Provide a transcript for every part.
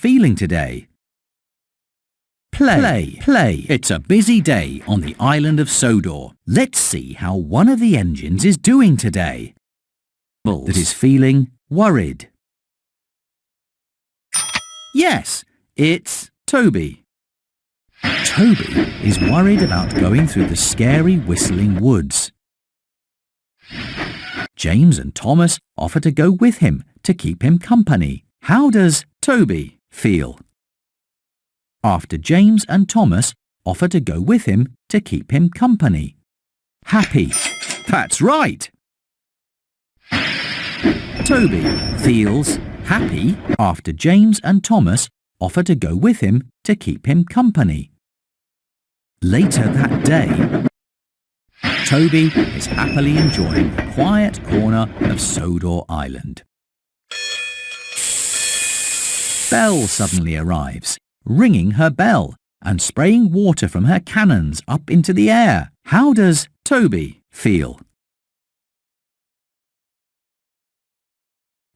feeling today? Play, play. It's a busy day on the island of Sodor. Let's see how one of the engines is doing today. That is feeling worried. Yes, it's Toby. Toby is worried about going through the scary whistling woods. James and Thomas offer to go with him to keep him company. How does Toby feel? After James and Thomas offer to go with him to keep him company. Happy. That's right. Toby feels happy after James and Thomas offer to go with him to keep him company. Later that day, Toby is happily enjoying the quiet corner of Sodor Island. Belle suddenly arrives, ringing her bell and spraying water from her cannons up into the air. How does Toby feel?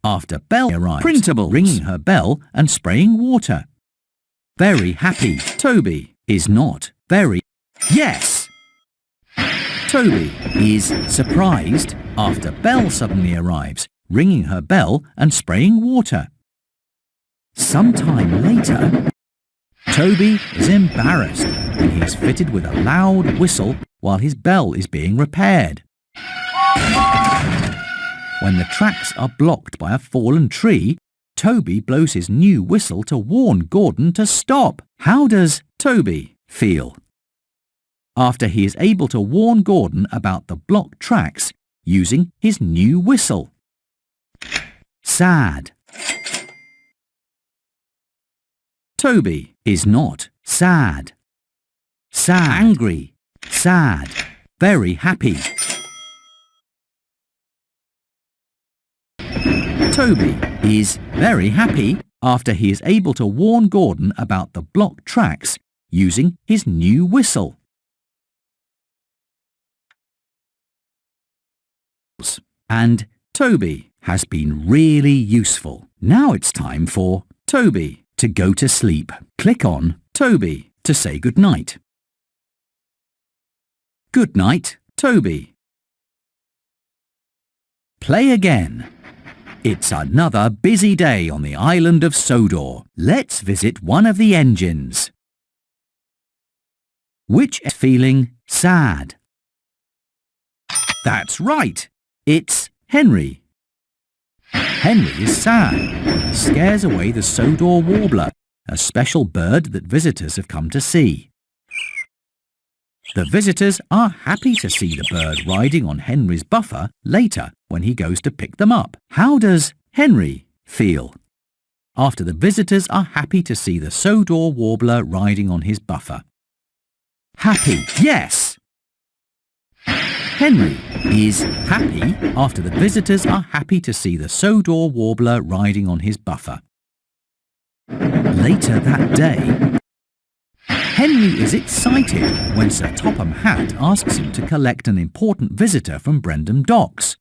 After Belle arrives, Printables, ringing her bell and spraying water. Very happy. Toby is not very. Yes! Toby is surprised after Belle suddenly arrives, ringing her bell and spraying water. Sometime later, Toby is embarrassed when he is fitted with a loud whistle while his bell is being repaired. When the tracks are blocked by a fallen tree, Toby blows his new whistle to warn Gordon to stop. How does Toby feel? After he is able to warn Gordon about the blocked tracks using his new whistle. Sad. Toby is not sad. Sad. Angry. Sad. Very happy. Toby is very happy after he is able to warn Gordon about the blocked tracks using his new whistle. And Toby has been really useful. Now it's time for Toby to go to sleep. Click on Toby to say goodnight. Good night, Toby. Play again. It's another busy day on the island of Sodor. Let's visit one of the engines. Which is feeling sad? That's right. It's Henry. Henry is sad. He scares away the Sodor warbler, a special bird that visitors have come to see. The visitors are happy to see the bird riding on Henry's buffer later when he goes to pick them up. How does Henry feel? After the visitors are happy to see the Sodor warbler riding on his buffer. Happy. Yes! Henry is happy after the visitors are happy to see the Sodor warbler riding on his buffer. Later that day, Henry is excited when Sir Topham Hatt asks him to collect an important visitor from Brendam Docks.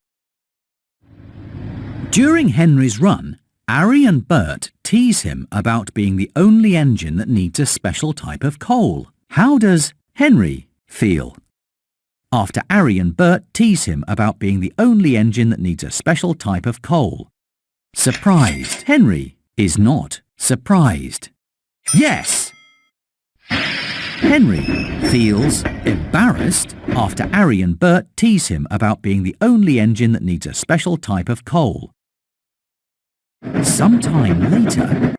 During Henry's run, Ari and Bert tease him about being the only engine that needs a special type of coal. How does Henry feel? After Ari and Bert tease him about being the only engine that needs a special type of coal. Surprised. Henry is not surprised. Yes! Henry feels embarrassed after Ari and Bert tease him about being the only engine that needs a special type of coal. Sometime later,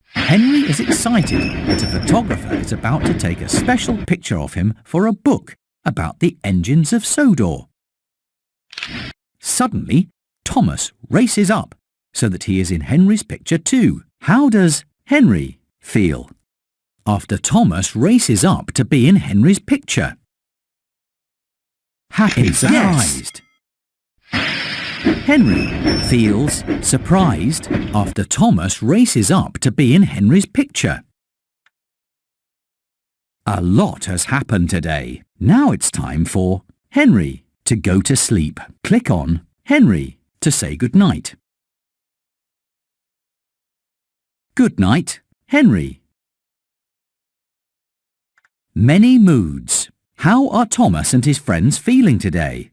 Henry is excited that a photographer is about to take a special picture of him for a book about the engines of Sodor. Suddenly, Thomas races up so that he is in Henry's picture too. How does Henry feel after Thomas races up to be in Henry's picture? Happy. Surprised. Henry feels surprised after Thomas races up to be in Henry's picture. A lot has happened today. Now it's time for Henry to go to sleep. Click on Henry to say goodnight. Good night, Henry. Many moods. How are Thomas and his friends feeling today?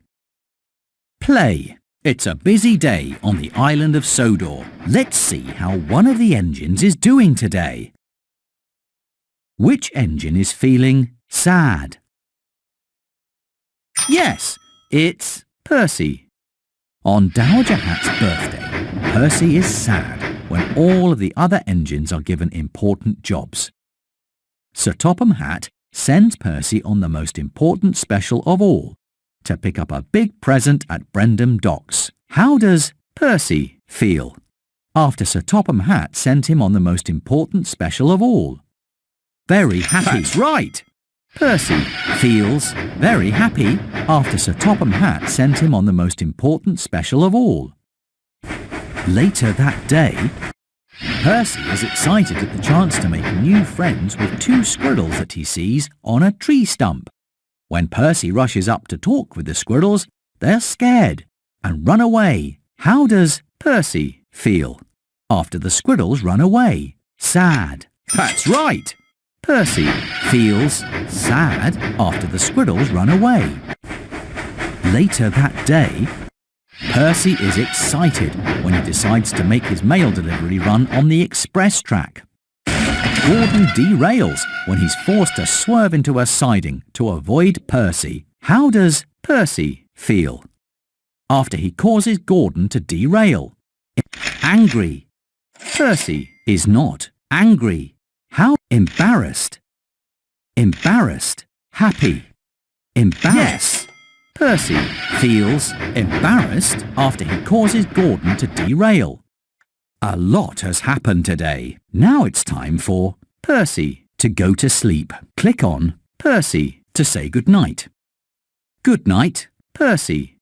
Play. It's a busy day on the island of Sodor. Let's see how one of the engines is doing today. Which engine is feeling sad? Yes, it's Percy. On Dowager Hat's birthday, Percy is sad when all of the other engines are given important jobs. Sir Topham Hatt sends Percy on the most important special of all, to pick up a big present at Brendam Docks. How does Percy feel after Sir Topham Hatt sent him on the most important special of all? Very happy. That's right! Percy feels very happy after Sir Topham Hatt sent him on the most important special of all. Later that day, Percy is excited at the chance to make new friends with two squirrels that he sees on a tree stump. When Percy rushes up to talk with the squirrels, they're scared and run away. How does Percy feel after the squirrels run away? Sad. That's right! Percy feels sad after the squirrels run away. Later that day, Percy is excited when he decides to make his mail delivery run on the express track. Gordon derails when he's forced to swerve into a siding to avoid Percy. How does Percy feel after he causes Gordon to derail? Angry. Percy is not angry. How? Embarrassed. Embarrassed. Happy. Embarrassed. Yes. Percy feels embarrassed after he causes Gordon to derail. A lot has happened today. Now it's time for Percy to go to sleep. Click on Percy to say goodnight. Good night, Percy.